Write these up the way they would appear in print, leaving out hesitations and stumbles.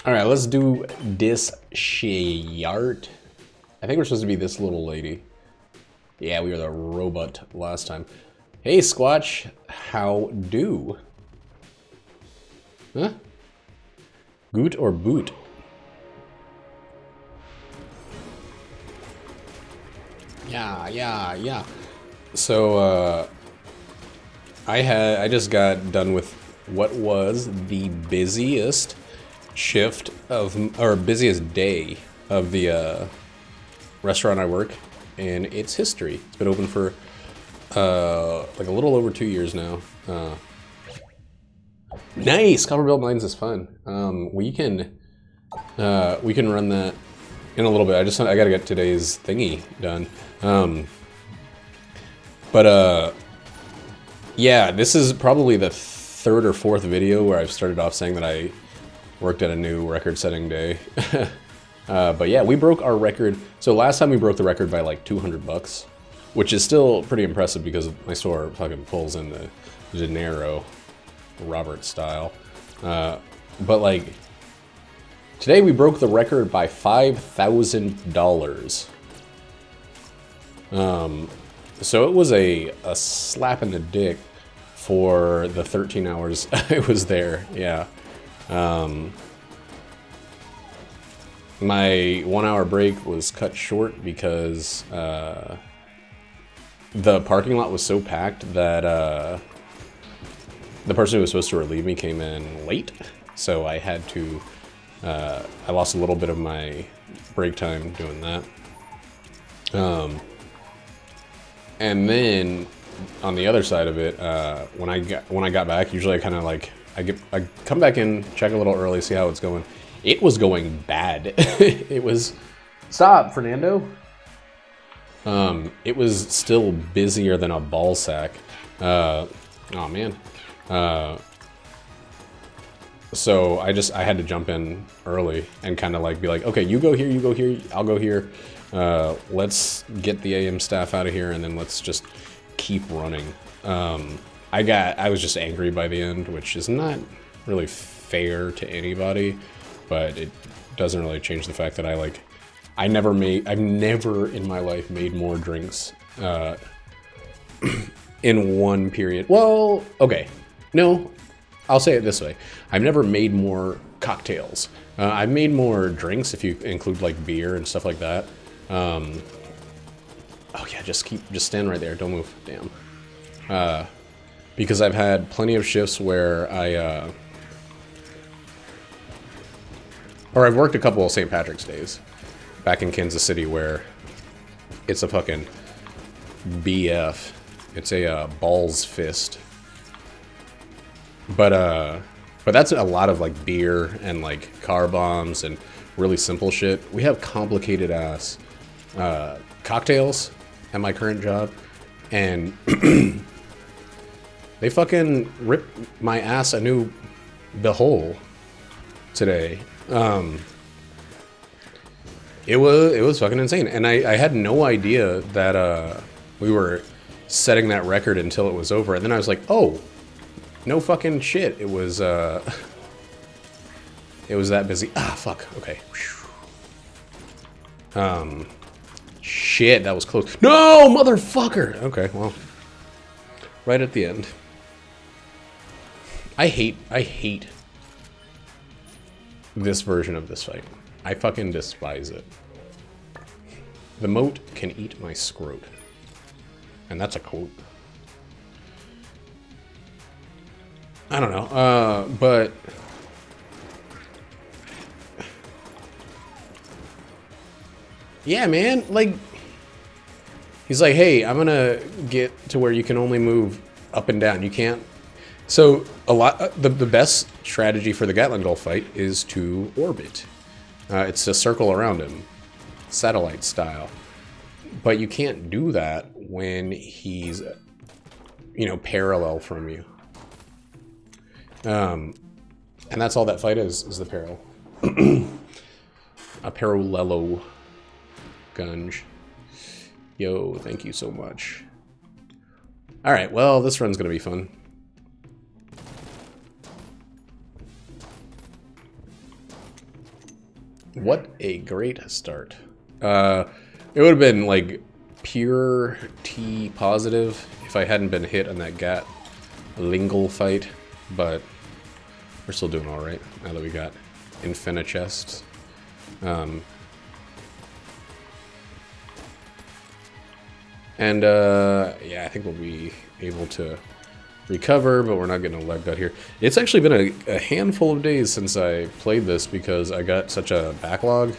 All right, let's do this Shayart. I think we're supposed to be this little lady. Yeah, we were the robot last time. Hey, Squatch, how do? Huh? Goot or boot? Yeah. So, I just got done with what was the busiest shift of, or busiest day of the restaurant I work in its history. It's been open for like a little over 2 years now. Nice! Copper Belt Mines is fun. We can run that in a little bit. I gotta get today's thingy done. Yeah, this is probably the third or fourth video where I've started off saying that I worked at a new record-setting day. But yeah, we broke our record. So last time we broke the record by like 200 bucks, which is still pretty impressive because my store fucking pulls in the De Niro, Robert style. But like, today we broke the record by $5,000. So it was a slap in the dick for the 13 hours I was there, yeah. My 1 hour break was cut short because the parking lot was so packed that the person who was supposed to relieve me came in late. So I had to, I lost a little bit of my break time doing that. And then on the other side of it, when I got back, usually I kind of like I come back in, check a little early, see how it's going. It was going bad. It was stop, Fernando. It was still busier than a ball sack. Oh man. So I had to jump in early and kind of like be like, okay, you go here, I'll go here. Let's get the AM staff out of here, and then let's just keep running. I was just angry by the end, which is not really fair to anybody, but it doesn't really change the fact that I've never in my life made more drinks, in one period. Well, okay, no, I'll say it this way. I've never made more cocktails. I've made more drinks if you include like beer and stuff like that. Oh yeah, just stand right there. Don't move. Damn. Because I've had plenty of shifts where I've worked a couple of St. Patrick's days back in Kansas City where it's a fucking BF. It's a balls fist. But that's a lot of like beer and like car bombs and really simple shit. We have complicated ass cocktails at my current job, and they fucking ripped my ass a new behole today. It was fucking insane, and I had no idea that we were setting that record until it was over, and then I was like, oh, no fucking shit, it was that busy. Ah, fuck, okay. Shit, that was close. No, motherfucker! Okay, well, right at the end. I hate this version of this fight. I fucking despise it. The moat can eat my scrot. And that's a quote. I don't know, but yeah, man, like, he's like, hey, I'm gonna get to where you can only move up and down. You can't. So the best strategy for the Gatling Gulf fight is to orbit. It's to circle around him, satellite style. But you can't do that when he's, parallel from you. And that's all that fight is the parallel. A parallelo gunge. Yo, thank you so much. Alright, well, this run's gonna be fun. What a great start. It would have been like pure T positive if I hadn't been hit on that lingle fight, but we're still doing alright now that we got Infina chests. Yeah, I think we'll be able to recover, but we're not getting a leg gut here. It's actually been a handful of days since I played this because I got such a backlog.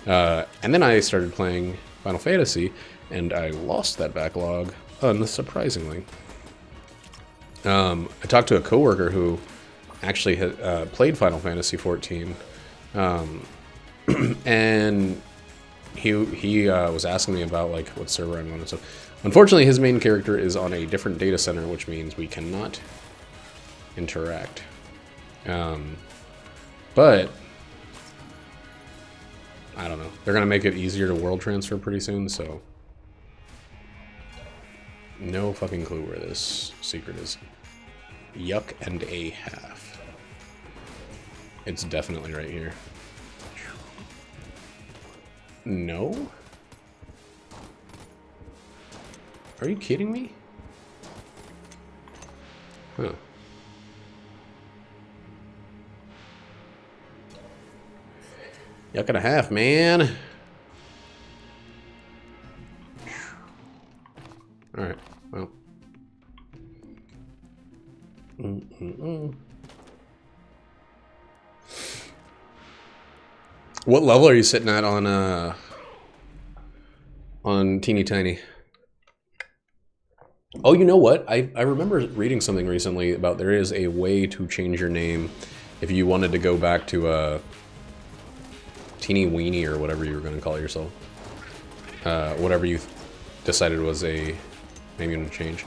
And then I started playing Final Fantasy, and I lost that backlog, unsurprisingly. I talked to a coworker who actually had played Final Fantasy 14, and he was asking me about like what server I'm on and stuff. Unfortunately, his main character is on a different data center, which means we cannot interact. But I don't know. They're gonna make it easier to world transfer pretty soon, so no fucking clue where this secret is. Yuck and a half. It's definitely right here. No? Are you kidding me? Huh. Yuck and a half, man. Alright, well. What level are you sitting at on Teeny Tiny? Oh, you know what? I remember reading something recently about there is a way to change your name if you wanted to go back to Teeny Weenie or whatever you were going to call yourself. Whatever you decided was a name you want to change.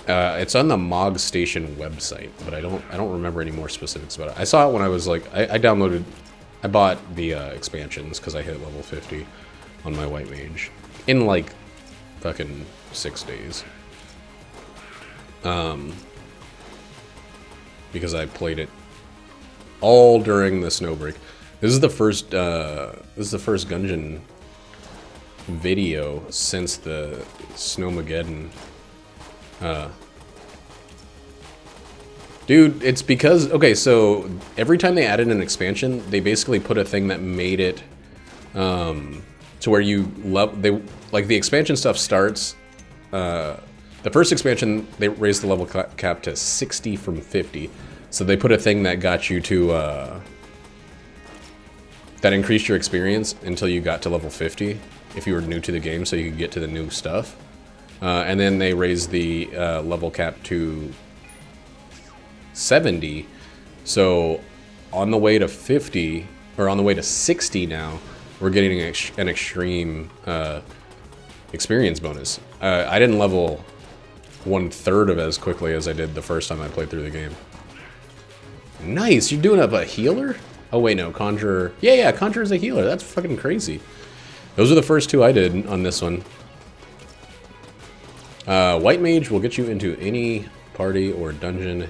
It's on the Mog Station website, but I don't remember any more specifics about it. I saw it when I was like, I bought the expansions because I hit level 50 on my White Mage in like fucking 6 days. Because I played it all during the snow break. This is the first Gungeon video since the Snowmageddon. Dude, it's because, okay, so every time they added an expansion, they basically put a thing that made it to where you like the expansion stuff starts. The first expansion, they raised the level cap to 60 from 50. So they put a thing that got you to, that increased your experience until you got to level 50, if you were new to the game, so you could get to the new stuff. And then they raised the level cap to 70. So on the way to 50, or on the way to 60 now, we're getting an extreme experience bonus. I didn't level 1/3 of it as quickly as I did the first time I played through the game. Nice, you're doing up a healer? Oh wait, no, Conjurer. Yeah, Conjurer's a healer. That's fucking crazy. Those are the first two I did on this one. White Mage will get you into any party or dungeon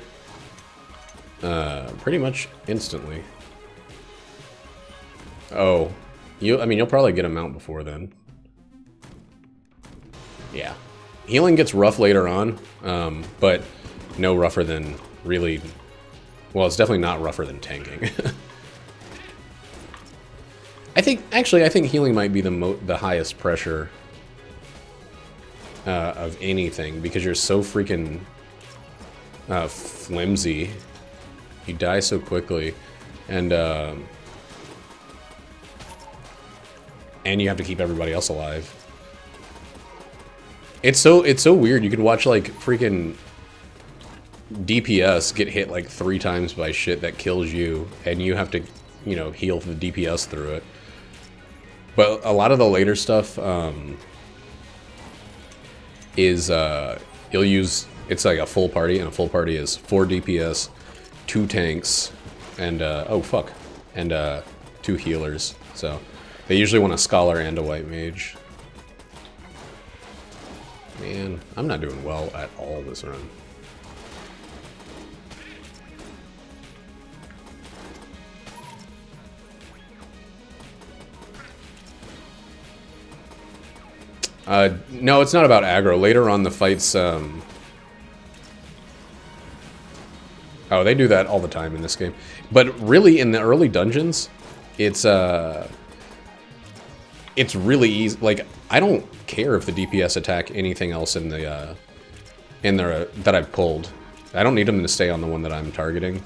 pretty much instantly. Oh, I mean, you'll probably get a mount before then. Yeah. Healing gets rough later on, but no rougher than really... Well, it's definitely not rougher than tanking. I think healing might be the highest pressure of anything, because you're so freaking flimsy. You die so quickly, and you have to keep everybody else alive. It's so weird. You could watch like freaking DPS get hit like 3 times by shit that kills you, and you have to, you know, heal the DPS through it. But a lot of the later stuff is you'll use, it's like a full party, and a full party is 4 DPS, 2 tanks, and oh fuck, and 2 healers. So they usually want a Scholar and a White Mage. Man, I'm not doing well at all this run. No, it's not about aggro. Later on, the fights, oh, they do that all the time in this game. But really, in the early dungeons, it's really easy. Like, I don't care if the DPS attack anything else in the that I've pulled. I don't need them to stay on the one that I'm targeting.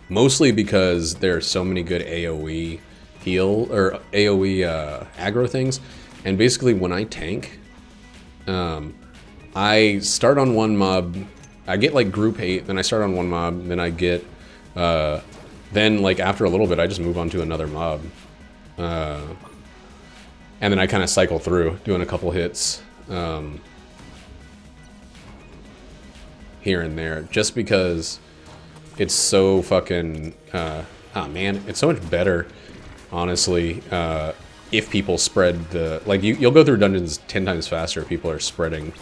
Mostly because there are so many good AoE heal or AoE aggro things, and basically when I tank, I start on one mob. I get like group 8, then I start on one mob, then I get, then like after a little bit I just move on to another mob. And then I kind of cycle through, doing a couple hits here and there, just because it's so fucking, oh man, it's so much better, honestly, if people spread the, like, you'll go through dungeons 10 times faster if people are spreading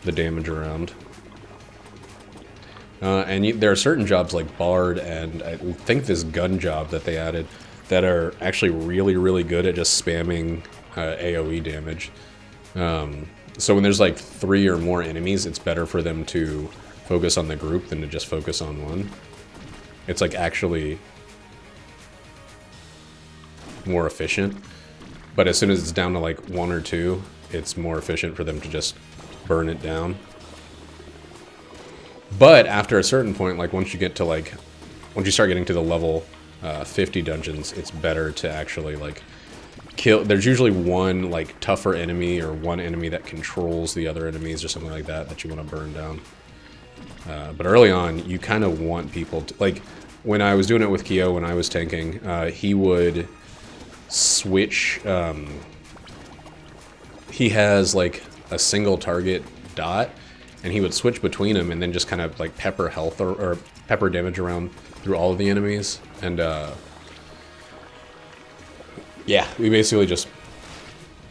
the damage around. And there are certain jobs like Bard and I think this gun job that they added that are actually really, really good at just spamming AoE damage. So when there's like 3 or more enemies, it's better for them to focus on the group than to just focus on one. It's like actually more efficient. But as soon as it's down to like 1 or 2, it's more efficient for them to just burn it down. But after a certain point, like once you get to like, once you start getting to the level 50 dungeons, it's better to actually like kill. There's usually one like tougher enemy or one enemy that controls the other enemies or something like that that you want to burn down. But early on, you kind of want people to, like, when I was doing it with Kyo, when I was tanking, he would switch, he has like a single target dot, and he would switch between them and then just kind of like pepper health or pepper damage around through all of the enemies. And yeah, we basically just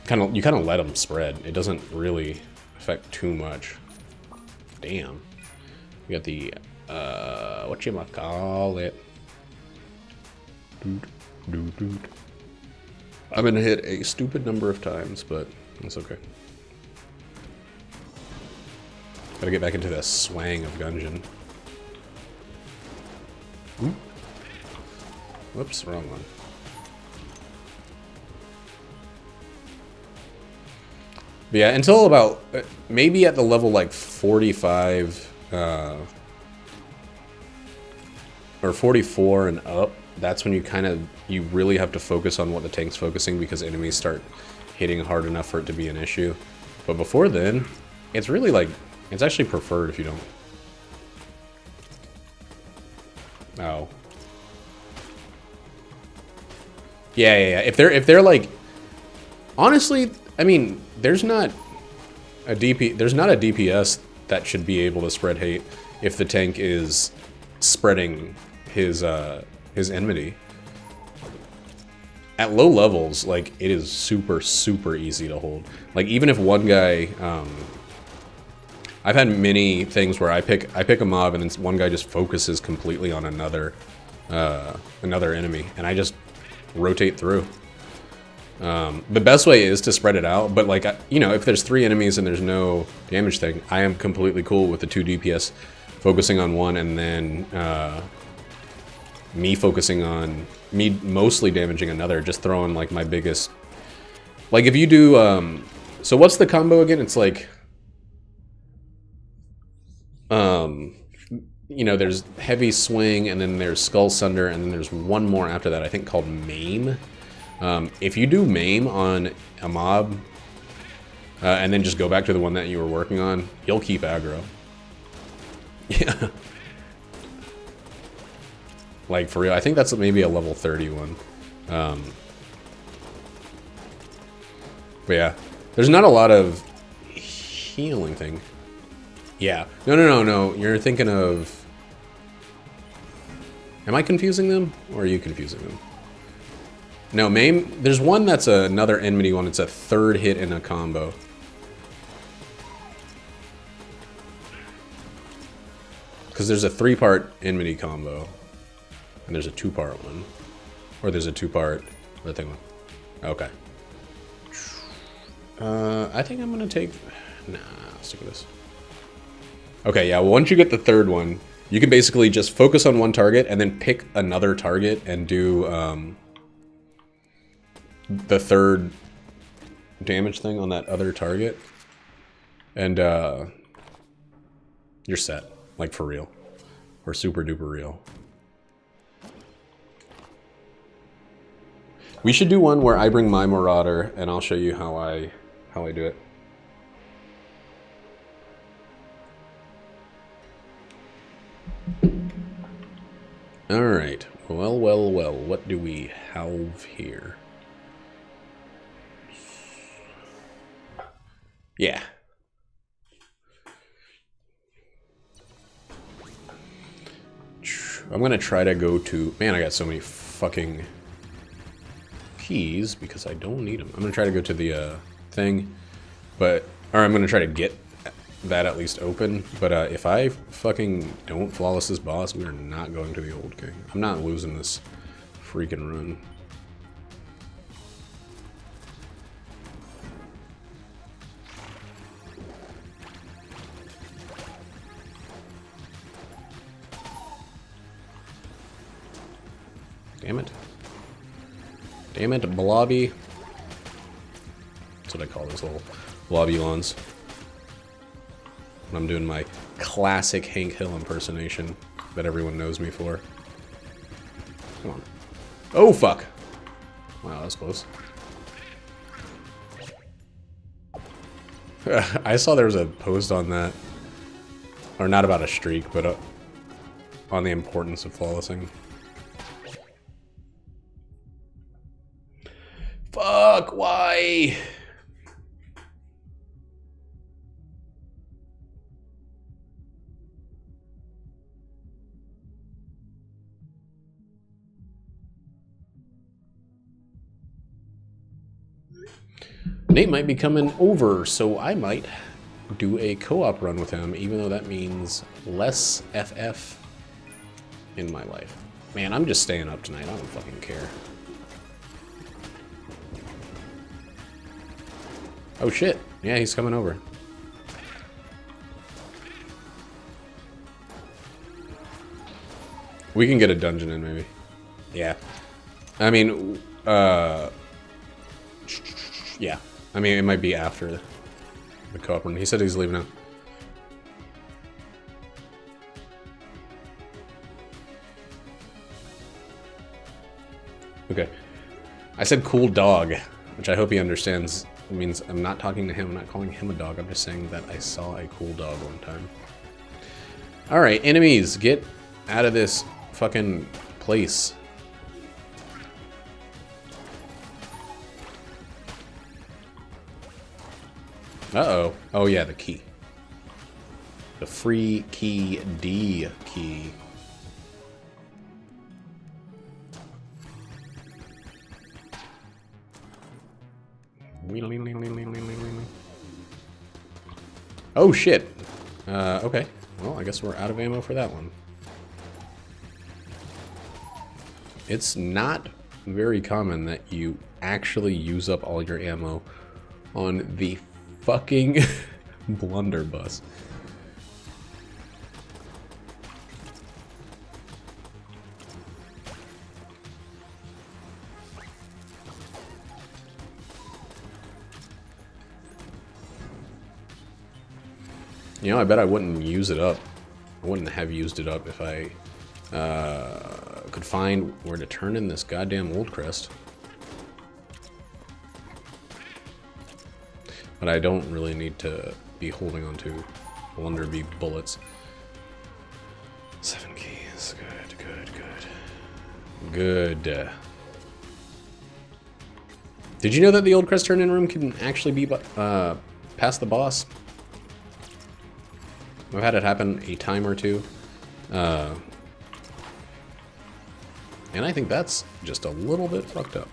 you kind of let them spread. It doesn't really affect too much. Damn. We got the, whatchamacallit. I've been hit a stupid number of times, but that's okay. Gotta get back into the swang of Gungeon. Ooh. Whoops, wrong one. But yeah, until about, maybe at the level like 45, or 44 and up, that's when you really have to focus on what the tank's focusing, because enemies start hitting hard enough for it to be an issue. But before then, it's really like, it's actually preferred if you don't. Oh. Yeah. If they're like, honestly, I mean, there's not a DPS that should be able to spread hate if the tank is spreading his enmity. At low levels, like, it is super, super easy to hold. Like, even if one guy, I've had many things where I pick a mob and then one guy just focuses completely on another enemy, and I just rotate through. The best way is to spread it out, but like, you know, if there's 3 enemies and there's no damage thing, I am completely cool with the 2 DPS focusing on one and then me focusing on me mostly damaging another, just throwing like my biggest, like if you do, so what's the combo again? It's like, you know, there's heavy swing and then there's skull sunder and then there's one more after that, I think called maim. If you do maim on a mob, and then just go back to the one that you were working on, you'll keep aggro. Yeah. Like, for real, I think that's maybe a level 30 one. But yeah, there's not a lot of healing thing. Yeah. No. You're thinking of... Am I confusing them? Or are you confusing them? No, maim... There's one that's another enmity one. It's a 3rd hit in a combo. Because there's a 3-part enmity combo. And there's a 2-part one. Or there's a 2-part... What thing one? Okay. I think I'm gonna take... Nah, I'll stick with this. Okay, yeah, well, once you get the third one, you can basically just focus on one target and then pick another target and do the third damage thing on that other target. And you're set. Like, for real. Or super duper real. We should do one where I bring my Marauder and I'll show you how I do it. Alright, well, what do we have here? Yeah. I'm gonna try to go to... Man, I got so many fucking keys because I don't need them. I'm gonna try to go to the thing, but... Or I'm gonna try to get that at least open, but if I fucking don't flawless this boss, we are not going to the Old King. I'm not losing this freaking run. Damn it. Damn it, blobby. That's what I call those little blobulons. I'm doing my classic Hank Hill impersonation that everyone knows me for. Come on. Oh, fuck! Wow, that was close. I saw there was a post on that. Or not about a streak, but on the importance of flawlessing. Fuck, why? Nate might be coming over, so I might do a co-op run with him, even though that means less FF in my life. Man, I'm just staying up tonight. I don't fucking care. Oh shit. Yeah, he's coming over. We can get a dungeon in, maybe. Yeah. I mean, yeah. I mean, it might be after the co-op run. He said he's leaving now. Okay. I said cool dog, which I hope he understands. It means I'm not talking to him, I'm not calling him a dog, I'm just saying that I saw a cool dog one time. Alright, enemies, get out of this fucking place. Uh-oh. Oh yeah, the key. The free key D key. Oh shit. Okay. Well, I guess we're out of ammo for that one. It's not very common that you actually use up all your ammo on the fucking blunderbuss. You know, I bet I wouldn't use it up. I wouldn't have used it up if I could find where to turn in this goddamn old crest. But I don't really need to be holding on to Blunderby bullets. 7 keys. Good. Did you know that the old crest turn-in room can actually be past the boss? I've had it happen a time or two. And I think that's just a little bit fucked up.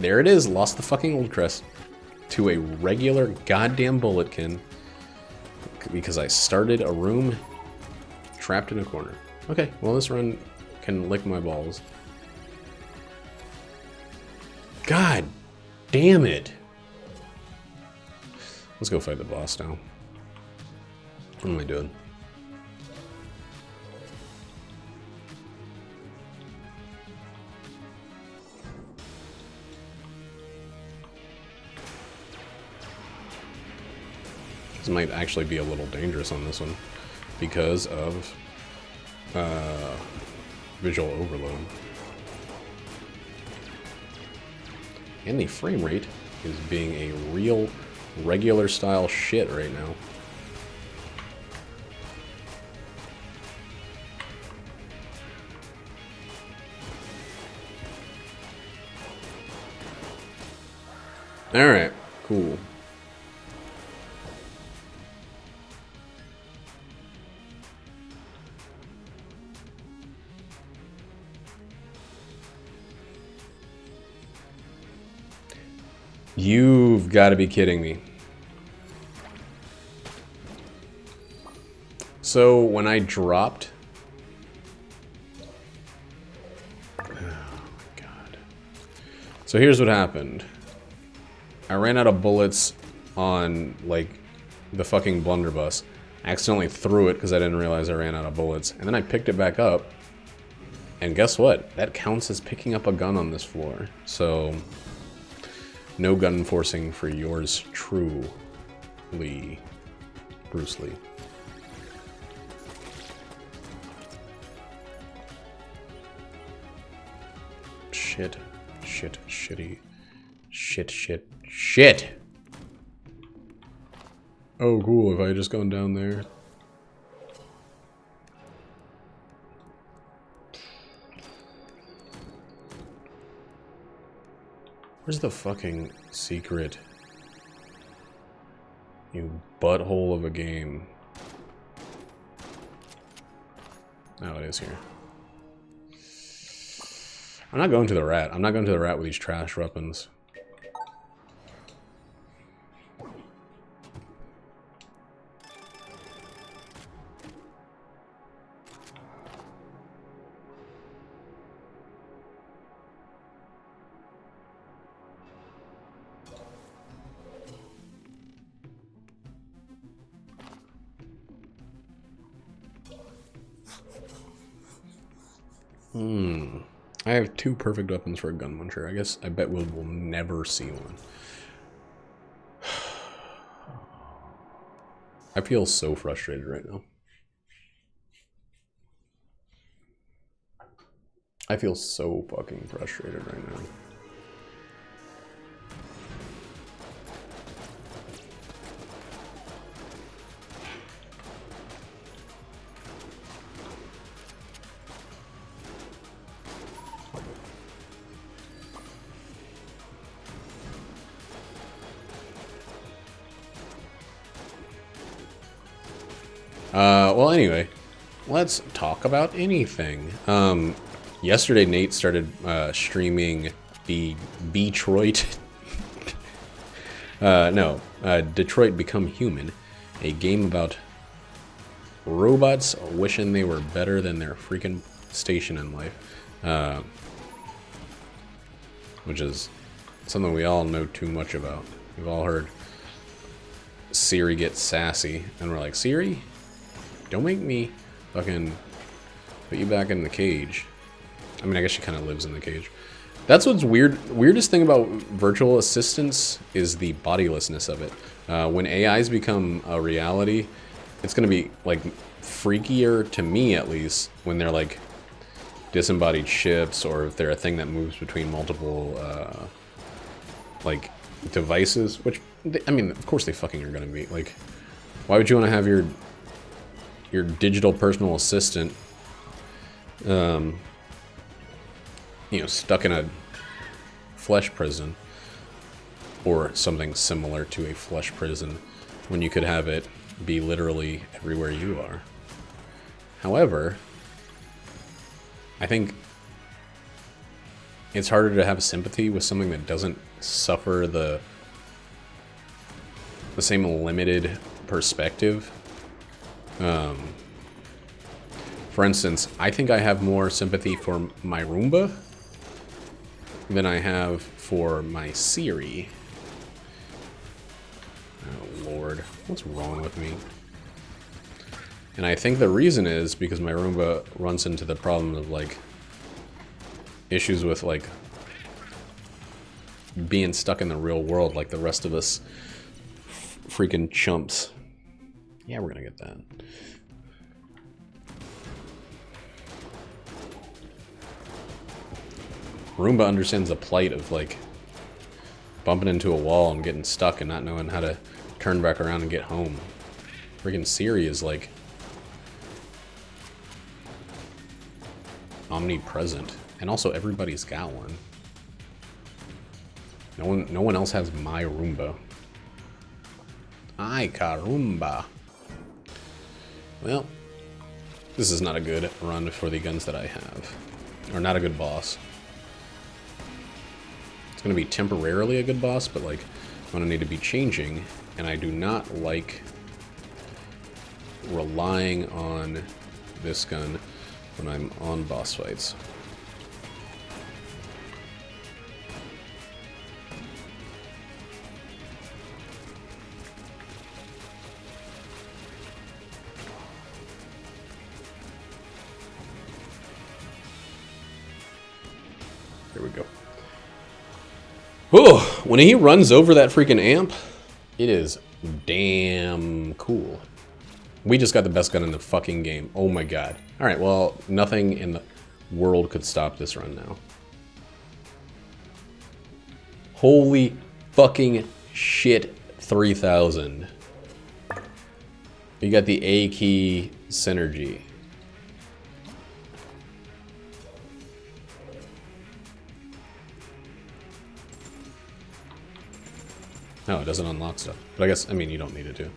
There it is, lost the fucking old crest to a regular goddamn bulletkin because I started a room Trapped in a corner. Okay, well this run can lick my balls. God damn it. Let's go fight the boss now. What am I doing? This might actually be a little dangerous on this one because of visual overload. And the frame rate is being a real regular style shit right now. Alright, cool. You've got to be kidding me. So when I dropped... Oh my god. So here's what happened. I ran out of bullets on, like, the fucking blunderbuss. I accidentally threw it because I didn't realize I ran out of bullets. And then I picked it back up. And guess what? That counts as picking up a gun on this floor. So... no gun forcing for yours truly, Bruce Lee. Shit, shit, shitty, shit, shit, shit! Oh cool, if I had just gone down there. Where's the fucking secret? You butthole of a game. Oh, it is here. I'm not going to the rat. I'm not going to the rat with these trash weapons. I have two perfect weapons for a gun muncher. I guess I bet we'll never see one. I feel so frustrated right now. I feel so fucking frustrated right now. Well, anyway, let's talk about anything. Yesterday, Nate started streaming the Detroit Become Human, a game about robots wishing they were better than their freaking station in life, which is something we all know too much about. We've all heard Siri get sassy, and we're like, Siri, don't make me fucking put you back in the cage. I mean, I guess she kind of lives in the cage. That's what's weird. Weirdest thing about virtual assistants is the bodilessness of it. When AIs become a reality, it's going to be, like, freakier, to me at least, when they're, like, disembodied ships, or if they're a thing that moves between multiple, like, devices, which, I mean, of course they fucking are going to be. Like, why would you want to have your digital personal assistant, you know, stuck in a flesh prison, or something similar to a flesh prison, when you could have it be literally everywhere you are? However, I think it's harder to have sympathy with something that doesn't suffer the same limited perspective. For instance, I think I have more sympathy for my Roomba than I have for my Siri. Oh, Lord. What's wrong with me? And I think the reason is because my Roomba runs into the problem of, like, issues with, like, being stuck in the real world like the rest of us freaking chumps. Yeah, we're gonna get that. Roomba understands the plight of, like, bumping into a wall and getting stuck and not knowing how to turn back around and get home. Freaking Siri is, like, omnipresent. And also, everybody's got one. No one else has my Roomba. Ay, carumba. Well, this is not a good run for the guns that I have. Or not a good boss. It's going to be temporarily a good boss, but, like, I'm going to need to be changing. And I do not like relying on this gun when I'm on boss fights. There we go. Whew, when he runs over that freaking amp, it is damn cool. We just got the best gun in the fucking game. Oh my god. Alright, well, nothing in the world could stop this run now. Holy fucking shit, 3000. You got the A key synergy. No, it doesn't unlock stuff. But I guess, I mean, you don't need it to.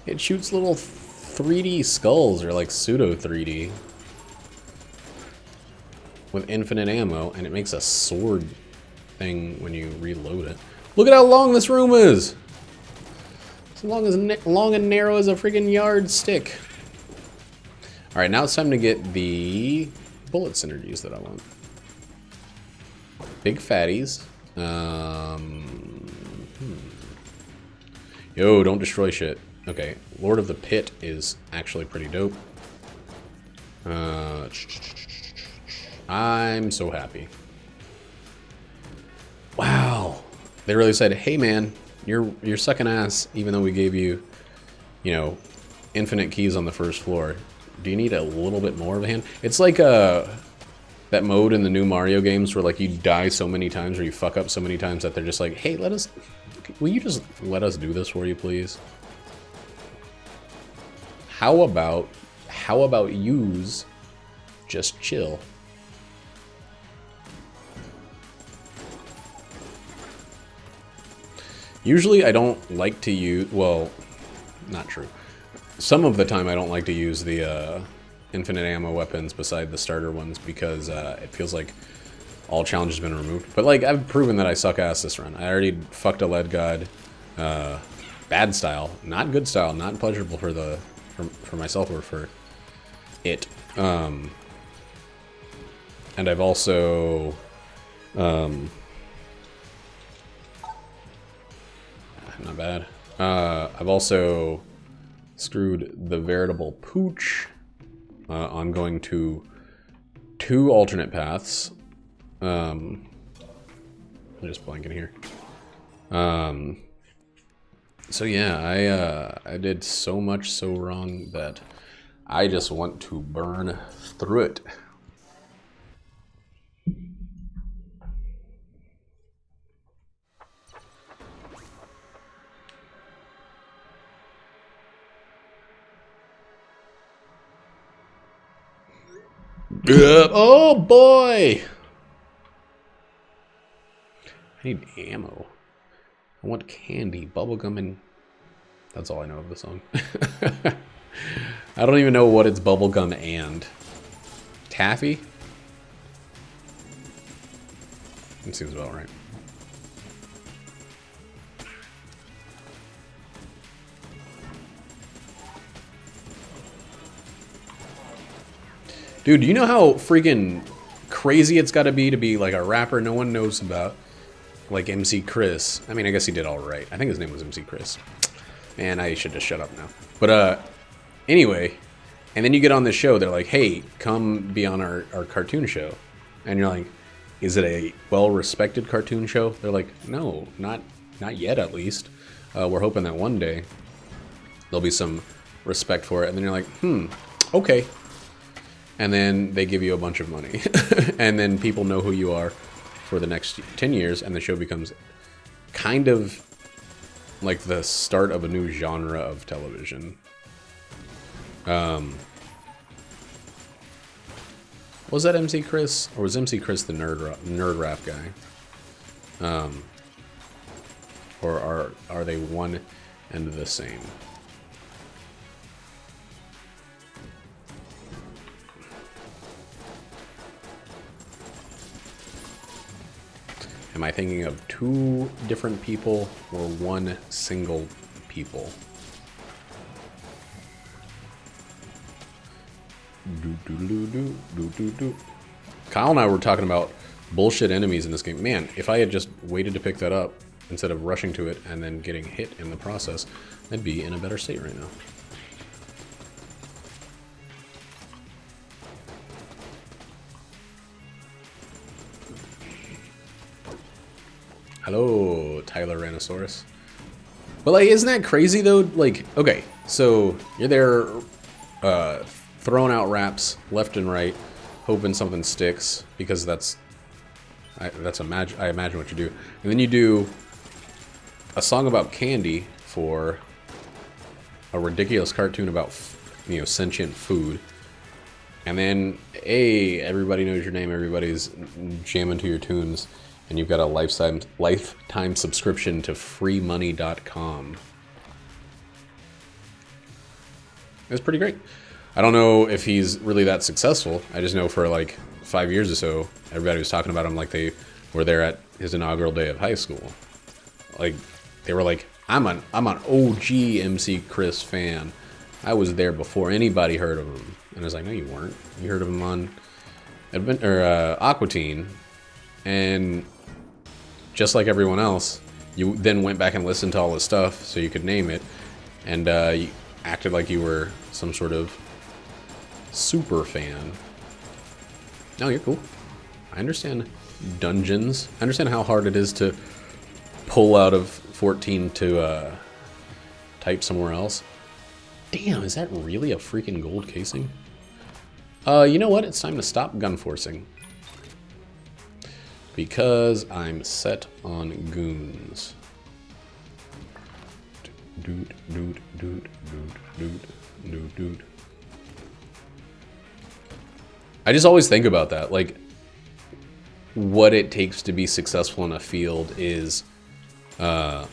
It shoots little 3D skulls, or like pseudo 3D, with infinite ammo, and it makes a sword thing when you reload it. Look at how long this room is! As long and narrow as a friggin' yardstick. Alright, now it's time to get the bullet synergies that I want. Big fatties. Yo, don't destroy shit. Okay, Lord of the Pit is actually pretty dope. I'm so happy. Wow. They really said, hey man, you're sucking ass, even though we gave you, you know, infinite keys on the first floor. Do you need a little bit more of a hand? It's like that mode in the new Mario games where, like, you die so many times or you fuck up so many times that they're just like, hey, will you just let us do this for you, please? How about yous just chill? Usually I don't like to use, well, not true. Some of the time I don't like to use the infinite ammo weapons beside the starter ones because it feels like all challenge has been removed. But, like, I've proven that I suck ass this run. I already fucked a lead god, bad style, not good style, not pleasurable for myself or for it. And I've also not bad. I've also screwed the veritable pooch on going to 2 alternate paths. I'm just blanking here. So yeah, I did so much so wrong that I just want to burn through it. Oh boy! I need ammo. I want candy, bubblegum, and that's all I know of the song. I don't even know what it's bubblegum and. Taffy? That seems about right. Dude, do you know how freaking crazy it's got to be like a rapper no one knows about? Like MC Chris. I mean, I guess he did all right. I think his name was MC Chris. Man, I should just shut up now. But anyway, and then you get on this show. They're like, hey, come be on our cartoon show. And you're like, is it a well-respected cartoon show? They're like, no, not yet at least. We're hoping that one day there'll be some respect for it. And then you're like, okay. And then they give you a bunch of money. And then people know who you are for the next 10 years, and the show becomes kind of like the start of a new genre of television. Was that MC Chris? Or was MC Chris the nerd rap guy? Or are they one and the same? Am I thinking of two different people or one single people? Kyle and I were talking about bullshit enemies in this game. Man, if I had just waited to pick that up instead of rushing to it and then getting hit in the process, I'd be in a better state right now. Hello, Tyler Rhinosaurus. But, like, isn't that crazy, though? Like, okay, so you're there throwing out raps left and right, hoping something sticks, because I imagine what you do. And then you do a song about candy for a ridiculous cartoon about, you know, sentient food. And then, hey, everybody knows your name, everybody's jamming to your tunes. And you've got a lifetime subscription to freemoney.com. It's pretty great. I don't know if he's really that successful. I just know for like 5 years or so, everybody was talking about him like they were there at his inaugural day of high school. Like, they were like, I'm an OG MC Chris fan. I was there before anybody heard of him. And I was like, no, you weren't. You heard of him on Aqua Teen. And just like everyone else, you then went back and listened to all his stuff so you could name it, and you acted like you were some sort of super fan. No, you're cool. I understand dungeons. I understand how hard it is to pull out of 14 to type somewhere else. Damn, is that really a freaking gold casing? You know what? It's time to stop gun forcing. Because I'm set on goons. Dude. I just always think about that. Like, what it takes to be successful in a field is... That's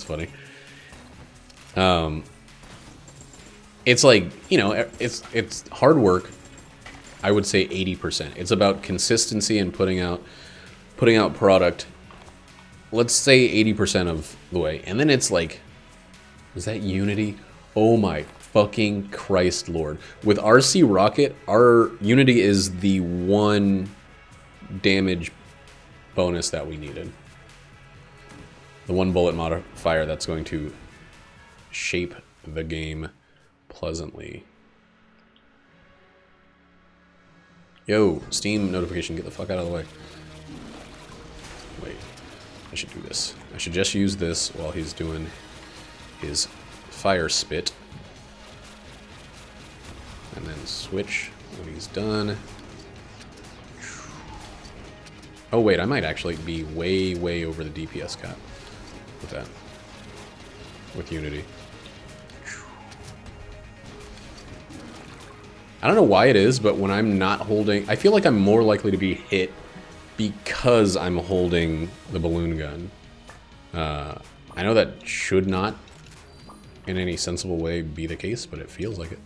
funny. It's like, you know, it's hard work. I would say 80%. It's about consistency and putting out product. Let's say 80% of the way. And then it's like, is that Unity? Oh my fucking Christ Lord. With RC Rocket, our Unity is the one damage bonus that we needed. The one bullet modifier that's going to shape the game pleasantly. Yo, Steam notification, get the fuck out of the way. Wait, I should do this. I should just use this while he's doing his fire spit. And then switch when he's done. Oh wait, I might actually be way, way over the DPS cap with that. With Unity. I don't know why it is, but when I'm not holding... I feel like I'm more likely to be hit because I'm holding the balloon gun. I know that should not, in any sensible way, be the case, but it feels like it.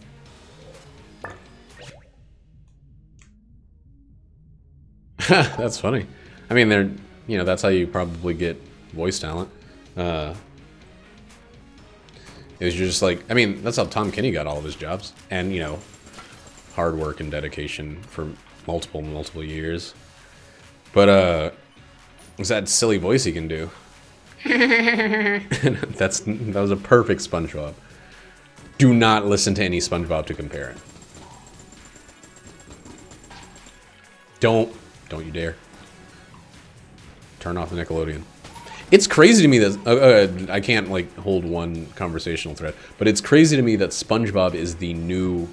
That's funny. I mean, they're, you know, that's how you probably get voice talent. It was just like, I mean, that's how Tom Kenny got all of his jobs. And, you know, hard work and dedication for multiple years. But, it's that silly voice he can do. that was a perfect SpongeBob. Do not listen to any SpongeBob to compare it. Don't you dare. Turn off the Nickelodeon. It's crazy to me that I can't like hold one conversational thread, but it's crazy to me that SpongeBob is the new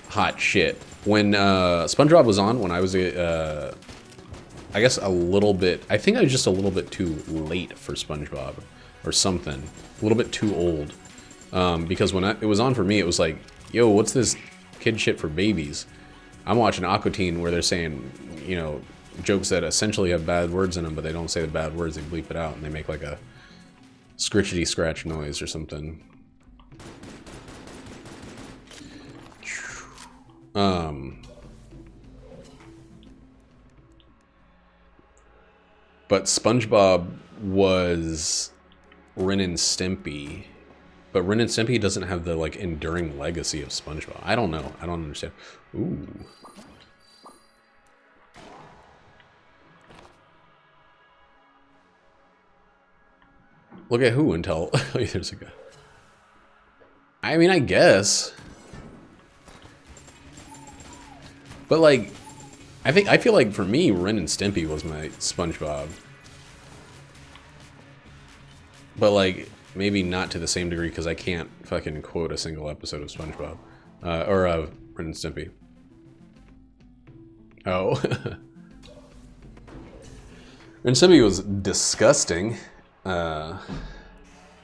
hot shit. When SpongeBob was on, when I was I guess a little bit. I think I was just a little bit too late for SpongeBob, or something. A little bit too old, because when it was on for me, it was like, yo, what's this kid shit for babies? I'm watching Aqua Teen where they're saying, you know, jokes that essentially have bad words in them, but they don't say the bad words, they bleep it out, and they make like a scritchety scratch noise or something. But SpongeBob was Ren and Stimpy, but Ren and Stimpy doesn't have the like enduring legacy of SpongeBob. I don't know. I don't understand. Ooh. Look at who until there's a guy. I mean, I guess. But like, I feel like for me, Ren and Stimpy was my SpongeBob. But like, maybe not to the same degree because I can't fucking quote a single episode of SpongeBob. Or of Ren and Stimpy. Oh. Ren and Stimpy was disgusting. They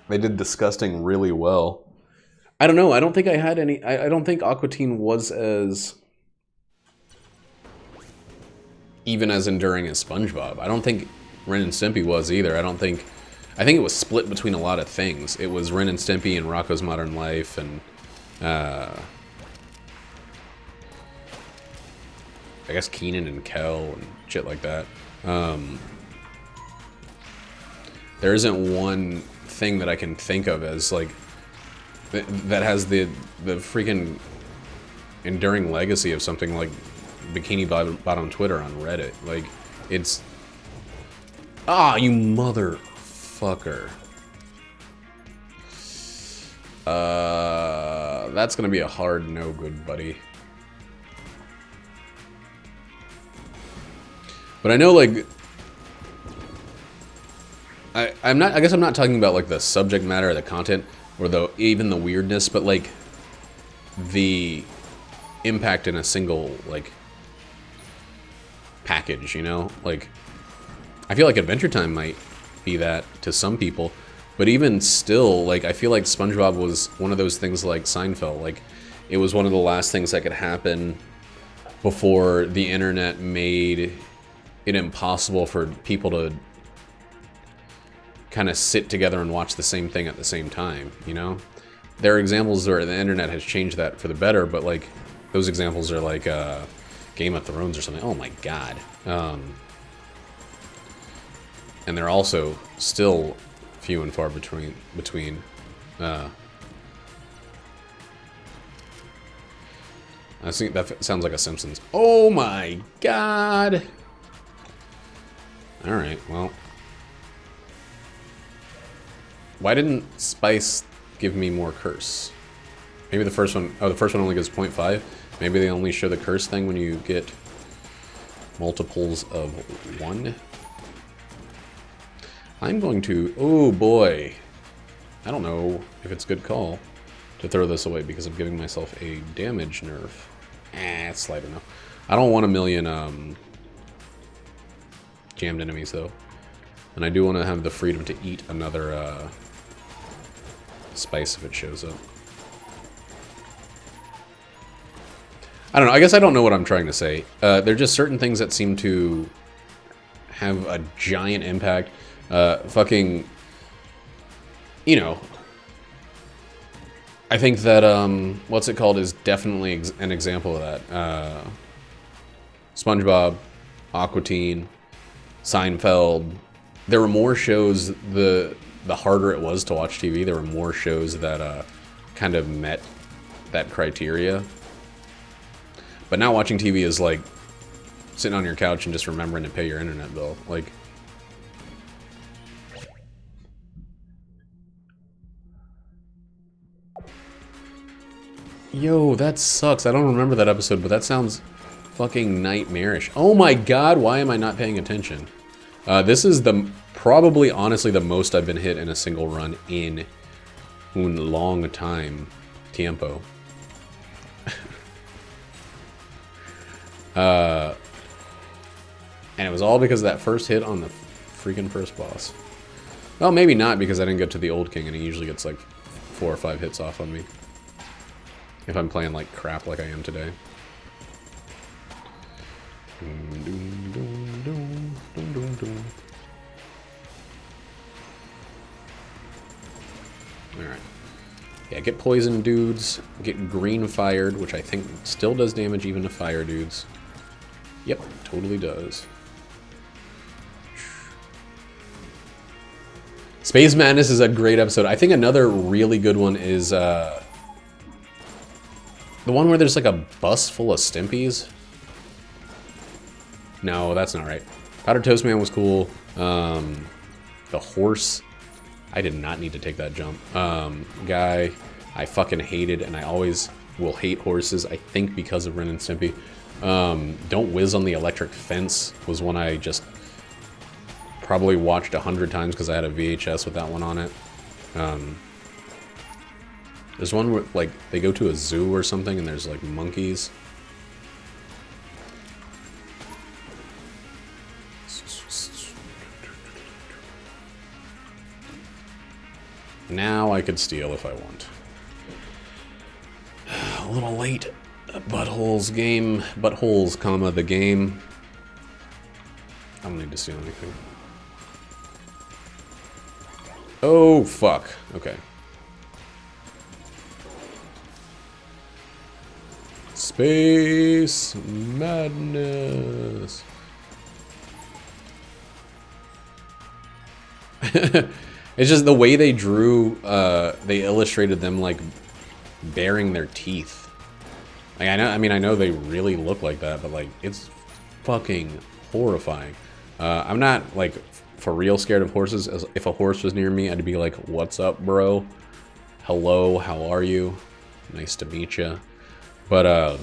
did disgusting really well. I don't know. I don't think I had any... I don't think Aqua Teen was as... even as enduring as SpongeBob. I don't think Ren and Stimpy was either. I think it was split between a lot of things. It was Ren and Stimpy and Rocko's Modern Life and... I guess Keenan and Kel and shit like that. There isn't one thing that I can think of as like that has the freaking enduring legacy of something like Bikini Bottom Twitter on Reddit. Like, it's... Ah, you motherfucker. That's gonna be a hard no good, buddy. But I know, like... I guess I'm not talking about, like, the subject matter or the content, or even the weirdness, but, like, the impact in a single, like, package, you know? Like, I feel like Adventure Time might be that to some people, but even still, like, I feel like SpongeBob was one of those things like Seinfeld. Like, it was one of the last things that could happen before the internet made it impossible for people to kind of sit together and watch the same thing at the same time, you know? There are examples where the internet has changed that for the better, but, like, those examples are like Game of Thrones or something. Oh my god. And they're also still few and far between. I think that sounds like a Simpsons. Oh my god. Alright, well. Why didn't Spice give me more curse? Maybe the first one... Oh, the first one only gives 0.5? Maybe they only show the curse thing when you get multiples of 1? I'm going to... Oh, boy. I don't know if it's a good call to throw this away because I'm giving myself a damage nerf. Slider, no. I don't want a million jammed enemies, though. And I do want to have the freedom to eat another Spice if it shows up. I don't know. I guess I don't know what I'm trying to say. There are just certain things that seem to have a giant impact. Fucking, you know, I think that, what's it called is definitely an example of that. SpongeBob, Aqua Teen, Seinfeld. There were more shows, the harder it was to watch TV, there were more shows that kind of met that criteria. But now watching TV is like sitting on your couch and just remembering to pay your internet bill. Like, yo, that sucks. I don't remember that episode, but that sounds fucking nightmarish. Oh my god, why am I not paying attention? This is probably, honestly, the most I've been hit in a single run in un long time. Tiempo. And it was all because of that first hit on the freaking first boss. Well, maybe not, because I didn't get to the old king, and he usually gets like 4 or 5 hits off on me. If I'm playing like crap like I am today. Alright. Yeah, get poison dudes, get green fired, which I think still does damage even to fire dudes. Yep, totally does. Space Madness is a great episode. I think another really good one is the one where there's like a bus full of Stimpies. No, that's not right. Powdered Toast Man was cool. The horse, I did not need to take that jump. Guy, I fucking hated, and I always will hate horses, I think because of Ren and Stimpy. Don't Whiz on the Electric Fence was one I just probably watched 100 times because I had a VHS with that one on it. There's one where, like, they go to a zoo or something and there's, like, monkeys. Now I could steal if I want. A little late. Buttholes game. Buttholes, comma, the game. I don't need to steal anything. Oh, fuck. Okay. Space Madness. It's just the way they drew, they illustrated them like baring their teeth. Like, I know they really look like that, but like it's fucking horrifying. I'm not like for real scared of horses. If a horse was near me, I'd be like, "What's up, bro? Hello, how are you? Nice to meet you." But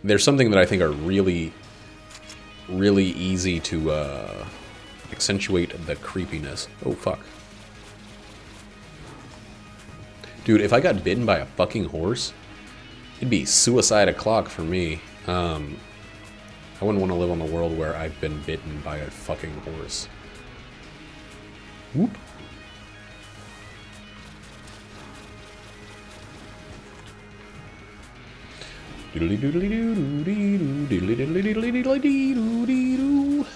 there's something that I think are really, really easy to accentuate the creepiness. Oh, fuck. Dude, if I got bitten by a fucking horse, it'd be suicide o'clock for me. I wouldn't want to live on the world where I've been bitten by a fucking horse. Whoop. Doodly doodly doo doodly doo doodly doodly doodly doodly doo doo doo.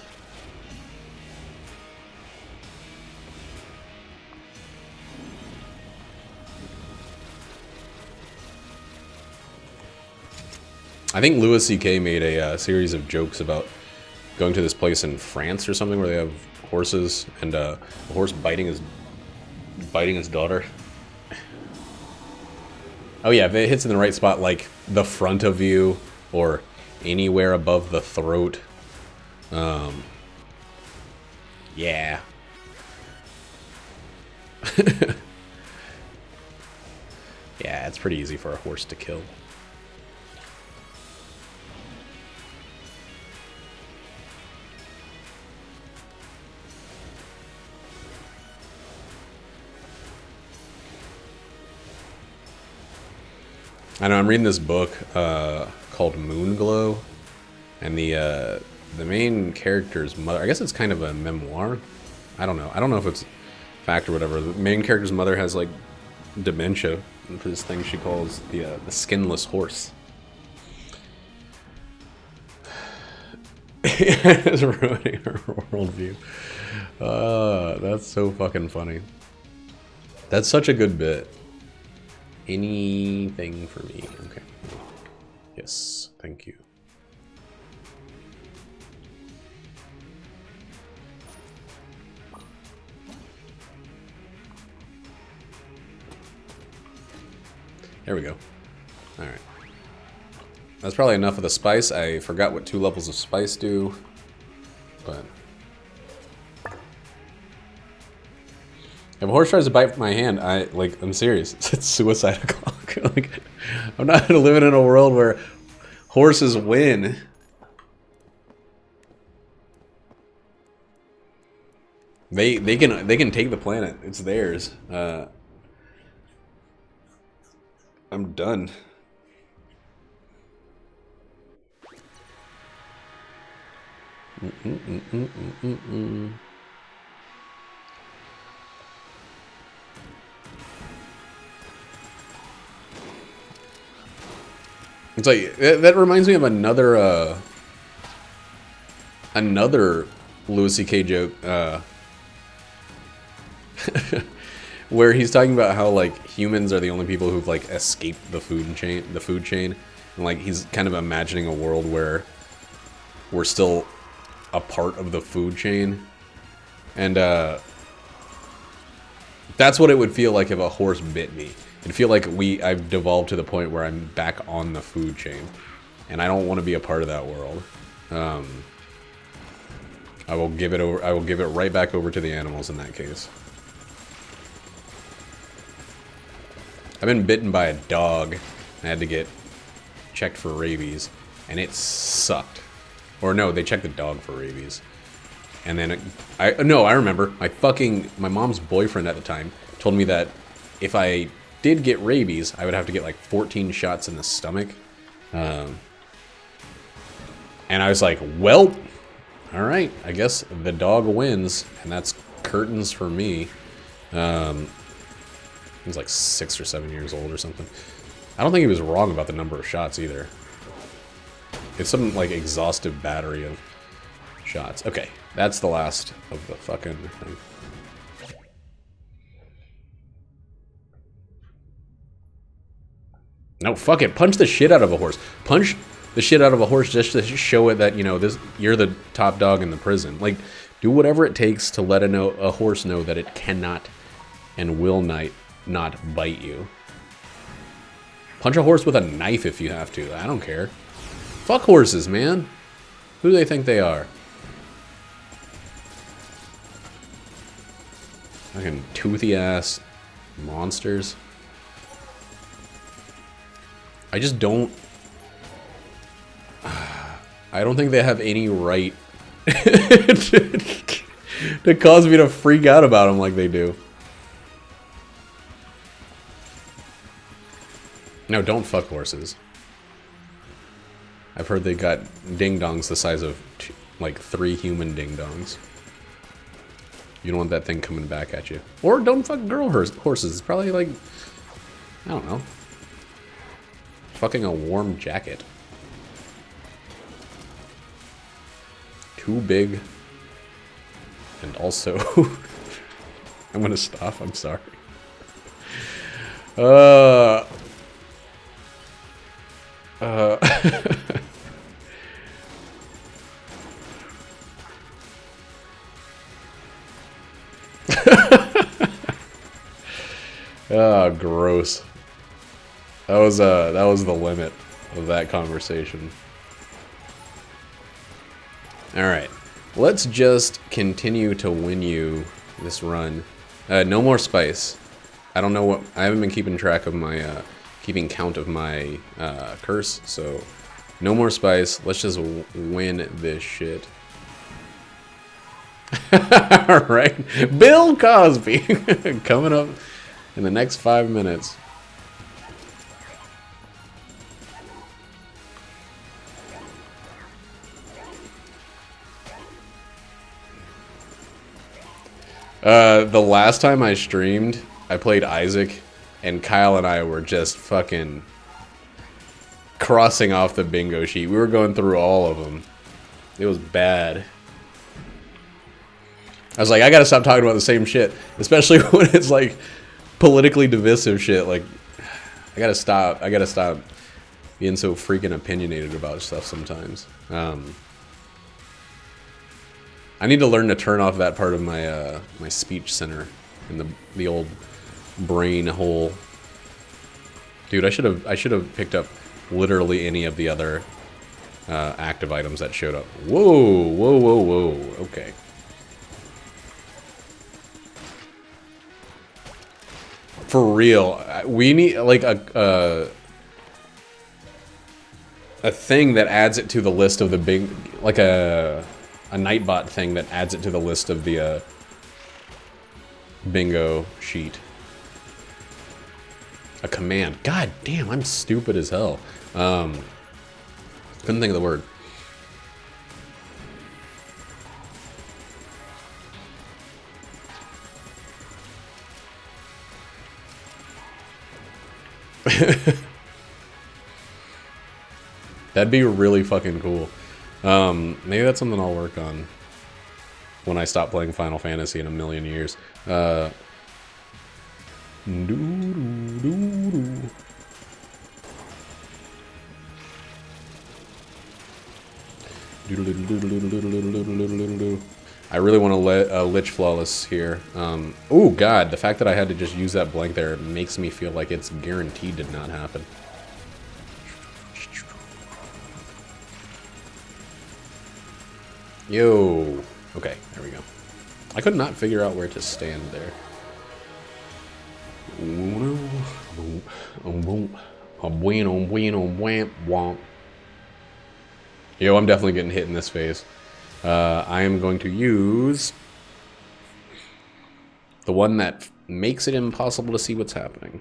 I think Louis C.K. made a series of jokes about going to this place in France or something where they have horses and a horse biting his daughter. Oh yeah, if it hits in the right spot, like the front of you or anywhere above the throat. Yeah. Yeah, it's pretty easy for a horse to kill. I know, I'm reading this book called Moonglow, and the main character's mother, I guess it's kind of a memoir. I don't know. I don't know if it's fact or whatever. The main character's mother has like dementia, and for this thing she calls the skinless horse. It's ruining her worldview. That's so fucking funny. That's such a good bit. Anything for me? Okay. Yes, thank you. There we go. Alright. That's probably enough of the spice. I forgot what 2 levels of spice do. But... if a horse tries to bite my hand, I'm serious. It's suicide o'clock. Like, I'm not living in a world where horses win. They can take the planet. It's theirs. I'm done. It's like that reminds me of another Louis C.K. joke where he's talking about how like humans are the only people who've like escaped the food chain, and like he's kind of imagining a world where we're still a part of the food chain, and that's what it would feel like if a horse bit me. It'd feel like I've devolved to the point where I'm back on the food chain, and I don't want to be a part of that world. I will give it right back over to the animals in that case. I've been bitten by a dog. I had to get checked for rabies, and it sucked. Or no, they checked the dog for rabies. And then I remember. My mom's boyfriend at the time told me that if I did get rabies, I would have to get like 14 shots in the stomach. And I was like, well, all right, I guess the dog wins, and that's curtains for me. He was like 6 or 7 years old or something. I don't think he was wrong about the number of shots either. It's some like exhaustive battery of shots. Okay, that's the last of the fucking thing. No, fuck it. Punch the shit out of a horse. Punch the shit out of a horse just to show it that, you know, you're the top dog in the prison. Like, do whatever it takes to let a horse know that it cannot and will not bite you. Punch a horse with a knife if you have to. I don't care. Fuck horses, man. Who do they think they are? Fucking toothy ass monsters. I just don't... I don't think they have any right to cause me to freak out about them like they do. No, don't fuck horses. I've heard they got ding-dongs the size of like 3 human ding-dongs. You don't want that thing coming back at you. Or don't fuck girl horses. It's probably like, I don't know, fucking a warm jacket. Too big. And also... I'm gonna stop, I'm sorry. Oh, gross. That was the limit of that conversation. Alright, let's just continue to win you this run. No more spice. I don't know what... I haven't been keeping track of my... keeping count of my curse, so... No more spice. Let's just win this shit. Alright, Bill Cosby! Coming up in the next 5 minutes. The last time I streamed, I played Isaac, and Kyle and I were just fucking crossing off the bingo sheet. We were going through all of them. It was bad. I was like, I gotta stop talking about the same shit, especially when it's like politically divisive shit. Like, I gotta stop being so freaking opinionated about stuff sometimes. I need to learn to turn off that part of my my speech center in the old brain hole. Dude, I should have picked up literally any of the other active items that showed up. Whoa, whoa, whoa, whoa. Okay. For real, we need like a thing that adds it to the list of the big, like a Nightbot thing that adds it to the list of the bingo sheet. A command. God damn, I'm stupid as hell. Couldn't think of the word. That'd be really fucking cool. Maybe that's something I'll work on when I stop playing Final Fantasy in a million years. I really want to let Lich Flawless here. Oh god, the fact that I had to just use that blank there makes me feel like it's guaranteed to not happen. Yo. Okay, there we go. I could not figure out where to stand there. Yo, I'm definitely getting hit in this phase. I am going to use the one that makes it impossible to see what's happening.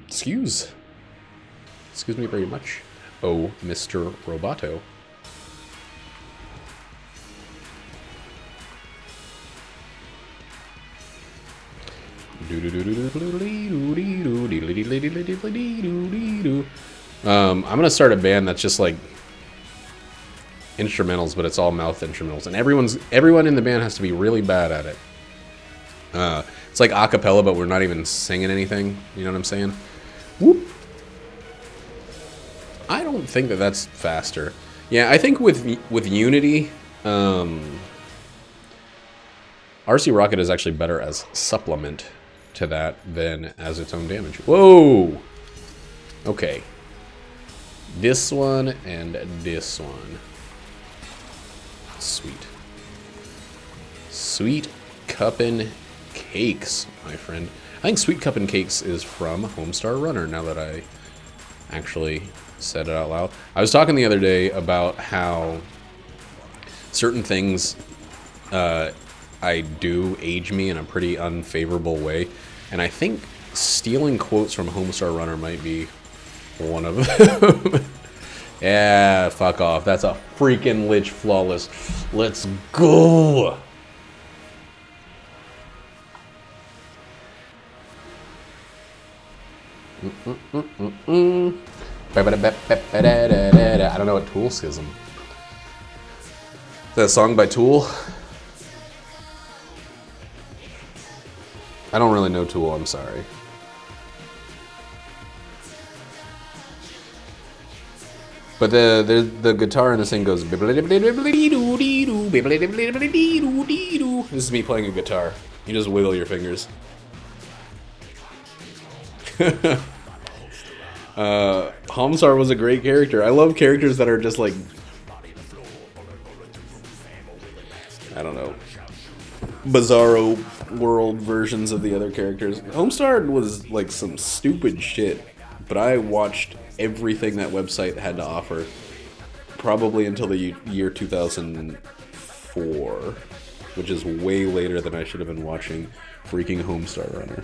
Excuse me very much. Oh, Mr. Roboto. I'm gonna start a band that's just like instrumentals, but it's all mouth instrumentals, and everyone in the band has to be really bad at it. It's like a cappella, but we're not even singing anything. You know what I'm saying? Whoop. I don't think that that's faster. Yeah, I think with Unity, RC Rocket is actually better as supplement to that than as its own damage. Whoa! Okay. This one and this one. Sweet. Sweet Cuppin' Cakes, my friend. I think Sweet Cuppin' Cakes is from Homestar Runner, now that I actually said it out loud. I was talking the other day about how certain things I do age me in a pretty unfavorable way, and I think stealing quotes from Homestar Runner might be one of them. Yeah, fuck off. That's a freaking Lich Flawless. Let's go! I don't know what Tool Schism. Is that a song by Tool? I don't really know Tool, I'm sorry. But the guitar in this thing goes. This is me playing a guitar. You just wiggle your fingers. Homestar was a great character. I love characters that are just like, I don't know, bizarro world versions of the other characters. Homestar was like some stupid shit, but I watched everything that website had to offer probably until the year 2004, which is way later than I should have been watching freaking Homestar Runner.